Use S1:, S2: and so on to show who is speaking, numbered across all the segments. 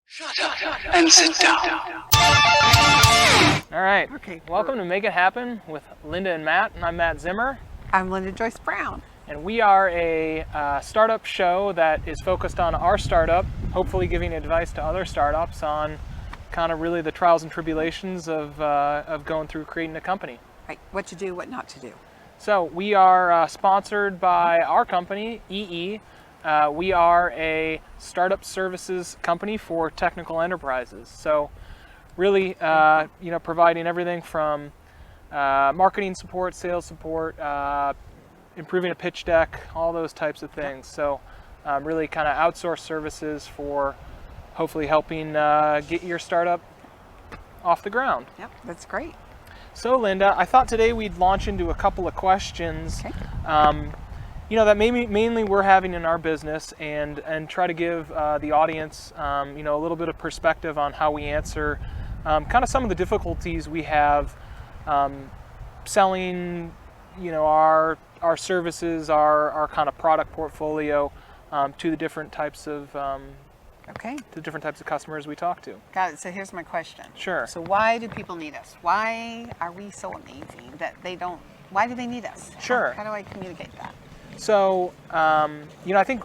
S1: Shut up and sit down.
S2: All right.
S3: Okay.
S2: Welcome to Make It Happen with Lynda and Matt, and I'm Matt Zimmer.
S3: I'm Lynda Joyce Brown.
S2: And we are a startup show that is focused on our startup, hopefully giving advice to other startups on kind of really the trials and tribulations of going through creating a company.
S3: Right. What to do, what not to do.
S2: So we are sponsored by our company, EE. We are a startup services company for technical enterprises. So really, providing everything from marketing support, sales support, improving a pitch deck, all those types of things. So really kind of outsource services for hopefully helping get your startup off the ground.
S3: Yep, that's great.
S2: So Lynda, I thought today we'd launch into a couple of questions.
S3: Okay.
S2: That mainly we're having in our business, and try to give the audience, a little bit of perspective on how we answer kind of some of the difficulties we have selling, our services, our kind of product portfolio to the different types of customers we talk to.
S3: Got it. So here's my question.
S2: Sure.
S3: So why do people need us? Why are we so amazing that why do they need us?
S2: Sure.
S3: How do I communicate that?
S2: So, I think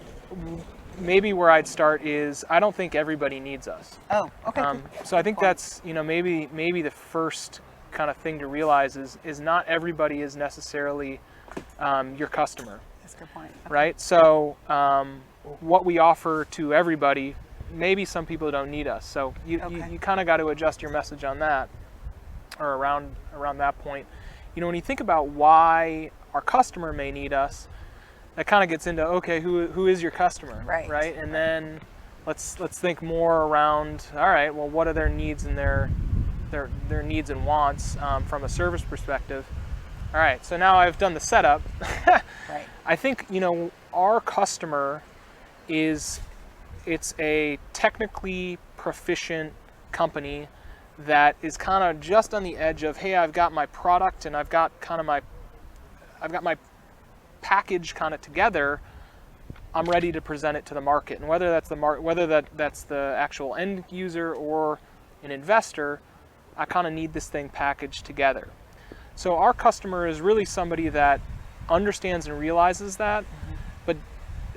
S2: maybe where I'd start is I don't think everybody needs us.
S3: Oh, okay.
S2: So I think that's, maybe the first kind of thing to realize is not everybody is necessarily your customer.
S3: That's a good point. Okay.
S2: Right? So what we offer to everybody, maybe some people don't need us. So you kind of got to adjust your message on that, or around that point. When you think about why our customer may need us, that kind of gets into, okay, who is your customer,
S3: right?
S2: And then let's think more around, all right, well, what are their needs and their needs and wants from a service perspective? All right, so now I've done the setup.
S3: Right.
S2: I think our customer it's a technically proficient company that is kind of just on the edge of, hey, I've got my product and I've got my package kind of together. I'm ready to present it to the market, and whether that's that's the actual end user or an investor, I kind of need this thing packaged together. So our customer is really somebody that understands and realizes that, but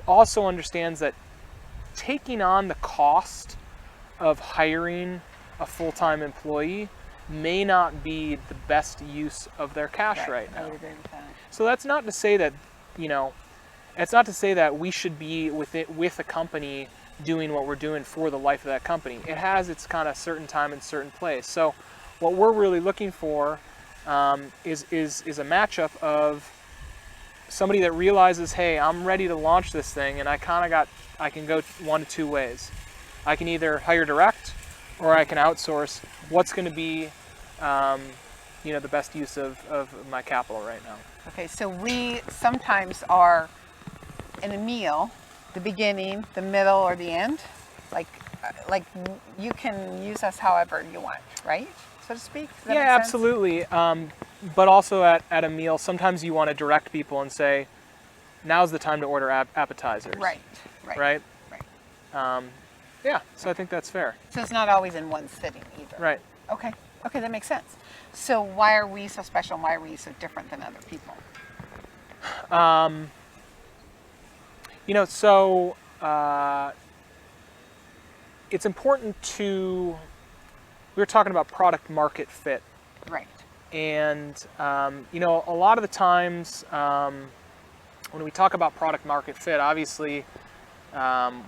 S2: also understands that taking on the cost of hiring a full-time employee may not be the best use of their cash right now.
S3: I would agree with that.
S2: So that's not to say that, it's not to say that we should be with a company doing what we're doing for the life of that company. It has its kind of certain time and certain place. So what we're really looking for is a matchup of somebody that realizes, hey, I'm ready to launch this thing, and I can go one of two ways. I can either hire direct, or I can outsource. What's going to be the best use of my capital right now?
S3: Okay, so we sometimes are in a meal, the beginning, the middle, or the end. Like you can use us however you want, right? So to speak. Does that make sense?
S2: Absolutely. But also at a meal, sometimes you want to direct people and say, now's the time to order appetizers.
S3: Right.
S2: So I think that's fair.
S3: So it's not always in one sitting either.
S2: Right.
S3: Okay, that makes sense. So why are we so special and why are we so different than other people?
S2: It's important to, we were talking about product market fit.
S3: Right.
S2: And, a lot of the times when we talk about product market fit, obviously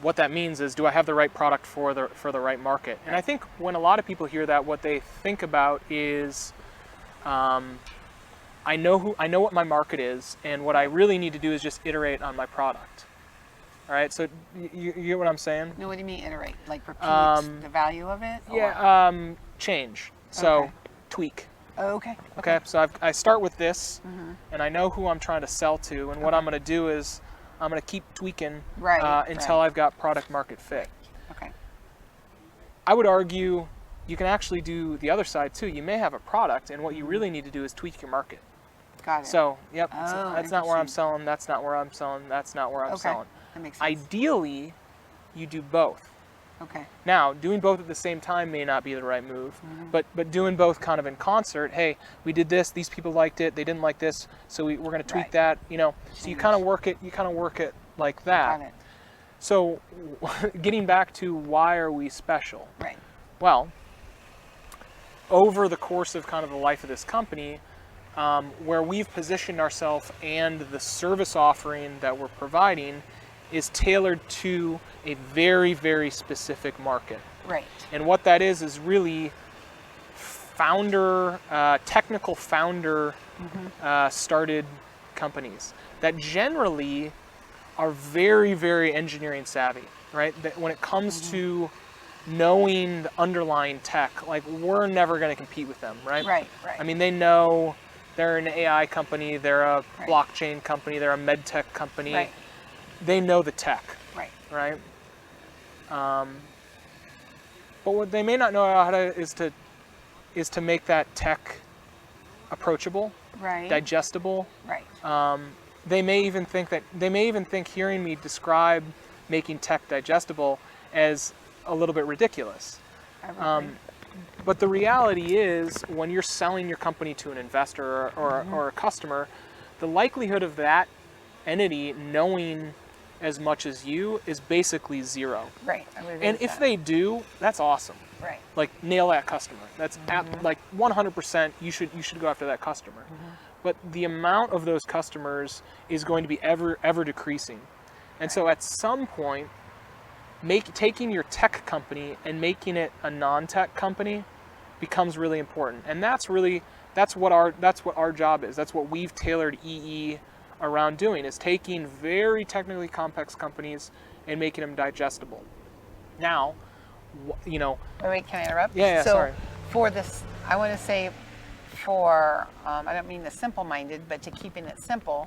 S2: what that means is, do I have the right product for the right market? And I think when a lot of people hear that, what they think about is, I know what my market is, and what I really need to do is just iterate on my product. All right, so you get what I'm saying?
S3: No, what do you mean iterate? Like repeat the value of it?
S2: Or? Change. So tweak.
S3: Oh, okay.
S2: Okay, so I start with this, and I know who I'm trying to sell to, and what I'm going to do is I'm going to keep tweaking until I've got product market fit.
S3: Okay.
S2: I would argue you can actually do the other side too. You may have a product, and what you really need to do is tweak your market.
S3: Got it.
S2: So, that's not where I'm selling, that's not where I'm selling, that's not where I'm selling.
S3: That makes sense.
S2: Ideally, you do both.
S3: Okay.
S2: Now, doing both at the same time may not be the right move, but doing both kind of in concert. Hey, we did this. These people liked it. They didn't like this, so we're going to tweak
S3: Right.
S2: that. You know, so you kind of work it. You kind of work it like that.
S3: Got it.
S2: So, getting back to why are we special?
S3: Right.
S2: Well, over the course of kind of the life of this company, where we've positioned ourselves and the service offering that we're providing is tailored to a very, very specific market.
S3: Right.
S2: And what that is really technical founder started companies that generally are very, very engineering savvy, right? That when it comes to knowing the underlying tech, like we're never going to compete with them, right?
S3: Right.
S2: I mean, they know they're an AI company, they're a
S3: Right.
S2: blockchain company, they're a med tech company.
S3: Right.
S2: They know the tech,
S3: Right.
S2: right? But what they may not know how to is to make that tech approachable,
S3: Right.
S2: digestible.
S3: Right.
S2: They may even think hearing me describe making tech digestible as a little bit ridiculous.
S3: I would agree.
S2: But the reality is, when you're selling your company to an investor or a customer, the likelihood of that entity knowing as much as you is basically zero.
S3: Right. I would agree
S2: And
S3: with
S2: if
S3: that.
S2: they do, that's awesome.
S3: Right.
S2: Like nail that customer. That's like 100%. You should go after that customer. But the amount of those customers is going to be ever decreasing. And so at some point, taking your tech company and making it a non-tech company becomes really important. And that's what our job is. That's what we've tailored EE around doing, is taking very technically complex companies and making them digestible. Now,
S3: Wait, can I interrupt?
S2: Yeah,
S3: so
S2: sorry.
S3: For this, I want to say for, I don't mean the simple-minded, but to keeping it simple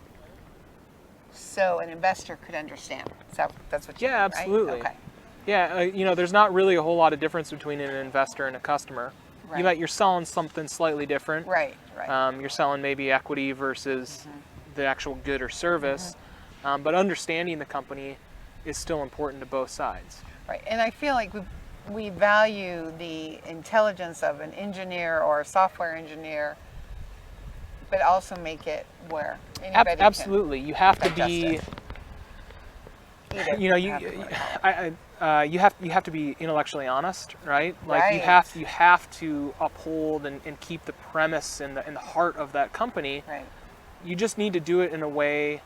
S3: so an investor could understand. So that's what you mean,
S2: Yeah,
S3: right?
S2: absolutely.
S3: Okay.
S2: Yeah, there's not really a whole lot of difference between an investor and a customer.
S3: Right.
S2: You're selling something slightly different.
S3: Right, right.
S2: You're selling maybe equity versus the actual good or service. But understanding the company is still important to both sides.
S3: Right. And I feel like we value the intelligence of an engineer or a software engineer, but also make it where anybody can
S2: Absolutely. You have to
S3: digest
S2: be,
S3: it. Eat it,
S2: you have to be intellectually honest, right? Like
S3: Right.
S2: you have to uphold and keep the premise in the heart of that company.
S3: Right.
S2: You just need to do it in a way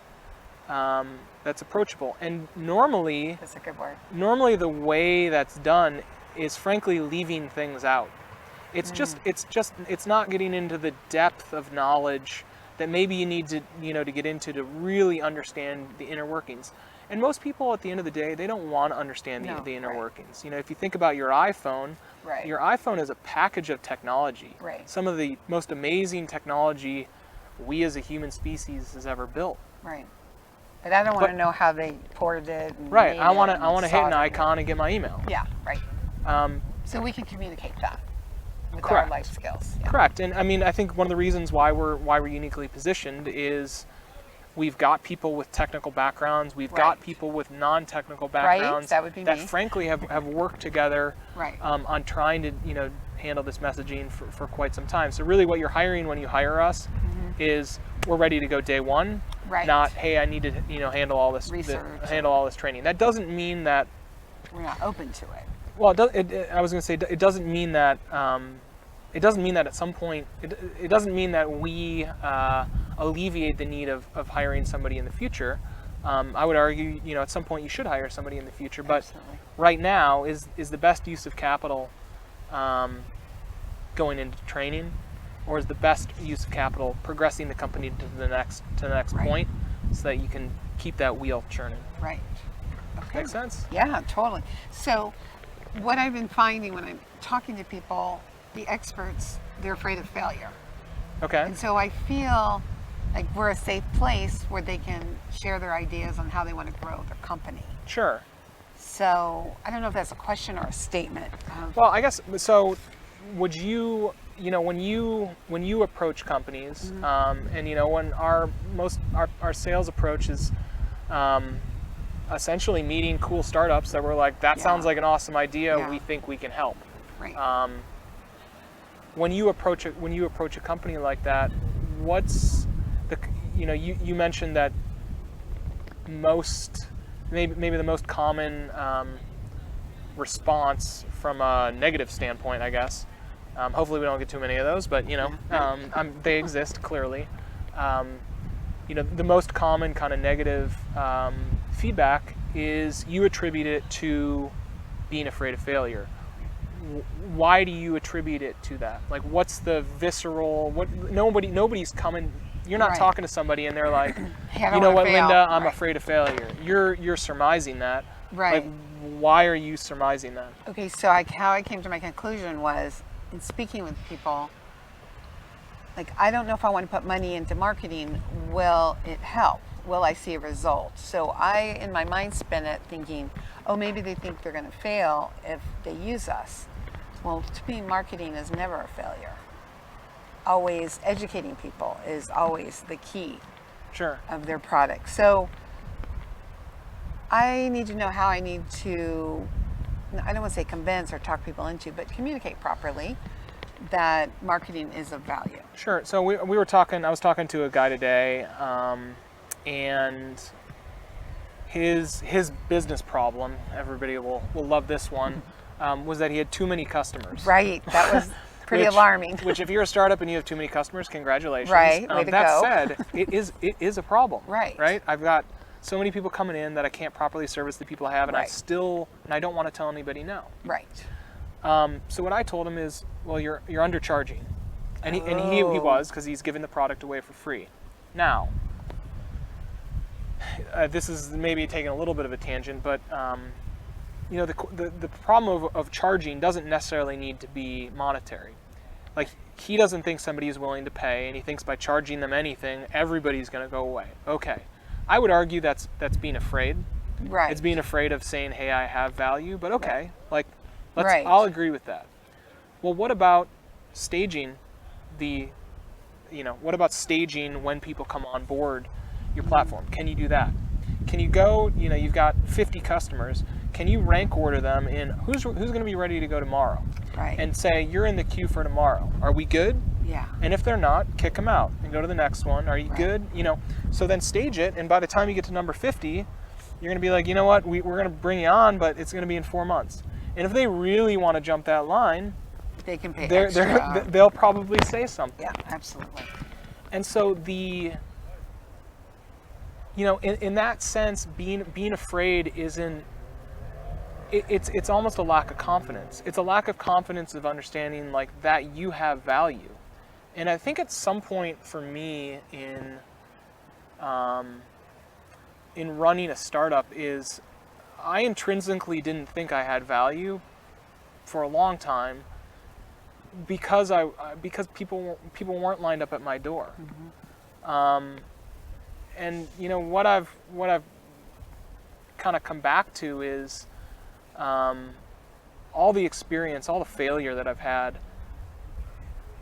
S2: that's approachable. And normally
S3: That's a good word.
S2: the way that's done is frankly leaving things out. It's not getting into the depth of knowledge that maybe you need to get into to really understand the inner workings. And most people at the end of the day, they don't want to understand the inner
S3: right.
S2: workings. If you think about your iPhone,
S3: Right.
S2: your iPhone is a package of technology.
S3: Right.
S2: Some of the most amazing technology we as a human species has ever built.
S3: Right. But I don't want
S2: But-
S3: to know how they ported it. And
S2: Right.
S3: made
S2: I want
S3: it
S2: to
S3: and
S2: hit
S3: saw
S2: an
S3: it.
S2: icon and get my email.
S3: Yeah. Right.
S2: Um,
S3: So we can communicate that with
S2: Correct.
S3: our life skills. Yeah.
S2: Correct. And I mean, I think one of the reasons why we're uniquely positioned is we've got people with technical backgrounds. We've got
S3: Right.
S2: people with non-technical
S3: Right,
S2: backgrounds
S3: that would be me.
S2: frankly have worked together
S3: Right.
S2: on trying to handle this messaging for quite some time. So really, what you're hiring when you hire us is we're ready to go day one.
S3: Right.
S2: Not, hey, I need to handle all this
S3: Research.
S2: handle all this training. That doesn't mean that.
S3: We're not open to it.
S2: Well, I was going to say it doesn't mean that. It doesn't mean that at some point. It doesn't mean that we alleviate the need of hiring somebody in the future. I would argue, at some point you should hire somebody in the future. But
S3: Absolutely.
S2: right now is the best use of capital going into training, or is the best use of capital progressing the company to the next
S3: Right.
S2: point, so that you can keep that wheel churning.
S3: Right. Okay.
S2: Make sense?
S3: Yeah, totally. So what I've been finding when I'm talking to people, the experts, they're afraid of failure.
S2: Okay.
S3: And so I feel like we're a safe place where they can share their ideas on how they want to grow their company.
S2: Sure.
S3: So I don't know if that's a question or a statement.
S2: Well, I guess so. Would you, when you approach companies, and when our sales approach is, essentially meeting cool startups that were like, that sounds like an awesome idea.
S3: Yeah.
S2: We think we can help.
S3: Right.
S2: When you approach a company like that, what's the, you mentioned that maybe the most common response from a negative standpoint, I guess. Hopefully we don't get too many of those, but they exist clearly. The most common kind of negative feedback is you attribute it to being afraid of failure. Why do you attribute it to that? Like, what's the visceral? Nobody's coming. You're not talking to somebody and they're like, you know what, Lynda, I'm afraid of failure. You're surmising that.
S3: Right.
S2: Like, why are you surmising that?
S3: Okay, so how I came to my conclusion was, in speaking with people, like, I don't know if I want to put money into marketing. Will it help? Will I see a result? So I, in my mind, spin it thinking, oh, maybe they think they're going to fail if they use us. Well, to me, marketing is never a failure. Always educating people is always the key of their product. So I need to know how I need to, I don't want to say convince or talk people into, but communicate properly that marketing is of value.
S2: Sure. So we were talking, I was talking to a guy today, and his business problem, everybody will love this one, was that he had too many customers.
S3: Right. That was pretty alarming.
S2: Which, if you're a startup and you have too many customers, congratulations.
S3: Right. Way to
S2: that
S3: go.
S2: said, it is a problem.
S3: Right.
S2: Right. I've got so many people coming in that I can't properly service the people I have, and
S3: Right.
S2: I don't want to tell anybody no.
S3: Right.
S2: So what I told him is, well, you're undercharging, and he was, because he's giving the product away for free. Now, this is maybe taking a little bit of a tangent, but the problem of charging doesn't necessarily need to be monetary. Like, he doesn't think somebody is willing to pay, and he thinks by charging them anything, everybody's going to go away. Okay, I would argue that's being afraid.
S3: Right.
S2: It's being afraid of saying, hey, I have value, but okay,
S3: Right.
S2: I'll agree with that. Well, what about staging what about staging when people come on board your platform? Can you do that? Can you go, you've got 50 customers, can you rank order them in who's going to be ready to go tomorrow?
S3: Right.
S2: And say, you're in the queue for tomorrow. Are we good?
S3: Yeah.
S2: And if they're not, kick them out and go to the next one. Are you good? So then stage it, and by the time you get to number 50, you're going to be like, you know what, we're going to bring you on, but it's going to be in 4 months. And if they really want to jump that line,
S3: they can pay extra.
S2: they'll probably say something.
S3: Yeah, absolutely.
S2: And so in that sense, being afraid isn't. It's almost a lack of confidence. It's a lack of confidence of understanding like that you have value. And I think at some point for me in running a startup is I intrinsically didn't think I had value for a long time because people weren't lined up at my door. Mm-hmm. And what I've kind of come back to is all the experience, all the failure that I've had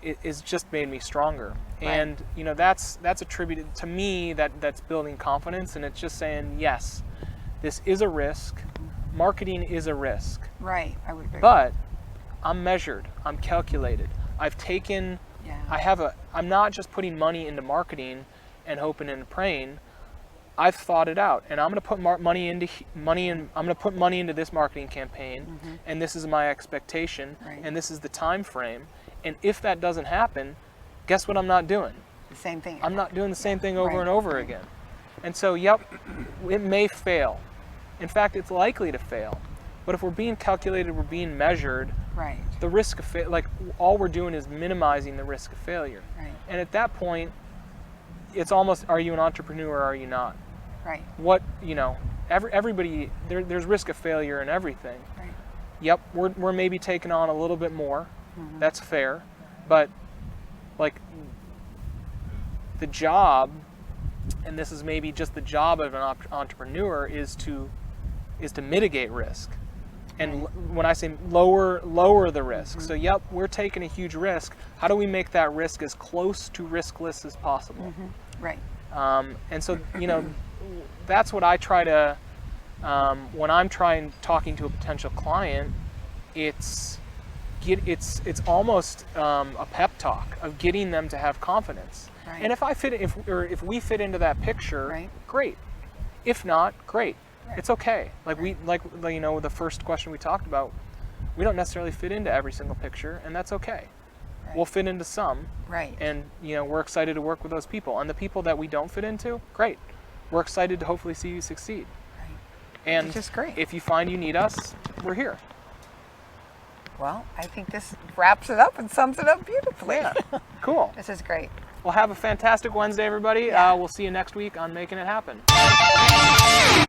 S2: is just made me stronger. Right. And that's attributed to me, that's building confidence, and it's just saying, yes, this is a risk. Marketing is a risk.
S3: Right, I would agree.
S2: But I'm measured, I'm calculated. I've taken, I'm not just putting money into marketing and hoping and praying. I've thought it out, and I'm going to put money into this marketing campaign, mm-hmm. and this is my expectation,
S3: right.
S2: and this is the time frame. And if that doesn't happen, guess what I'm not doing?
S3: The same thing.
S2: I'm not doing the same thing over
S3: right.
S2: and over again. And so, yep, it may fail. In fact, it's likely to fail. But if we're being calculated, we're being measured,
S3: right.
S2: the risk of all we're doing is minimizing the risk of failure.
S3: Right.
S2: And at that point, it's almost, are you an entrepreneur or are you not?
S3: Right.
S2: Everybody, there's risk of failure in everything.
S3: Right.
S2: Yep, we're maybe taking on a little bit more.
S3: Mm-hmm.
S2: That's fair. But the job, and this is maybe just the job of an entrepreneur, is to mitigate risk. And when I say lower the risk. Mm-hmm. So yep, we're taking a huge risk. How do we make that risk as close to riskless as possible?
S3: Mm-hmm. Right.
S2: And so, that's what I try to When I'm talking to a potential client, it's almost a pep talk of getting them to have confidence.
S3: Right.
S2: And if we fit into that picture,
S3: Right.
S2: great. If not, great.
S3: Right.
S2: It's okay. The first question we talked about, we don't necessarily fit into every single picture, and that's okay.
S3: Right.
S2: We'll fit into some,
S3: Right.
S2: and we're excited to work with those people. And the people that we don't fit into, great. We're excited to hopefully see you succeed.
S3: Right.
S2: And
S3: Which is great.
S2: if you find you need us, we're here.
S3: Well, I think this wraps it up and sums it up beautifully.
S2: Yeah, cool.
S3: This is great.
S2: Well, have a fantastic Wednesday, everybody.
S3: Yeah.
S2: We'll see you next week on Making It Happen.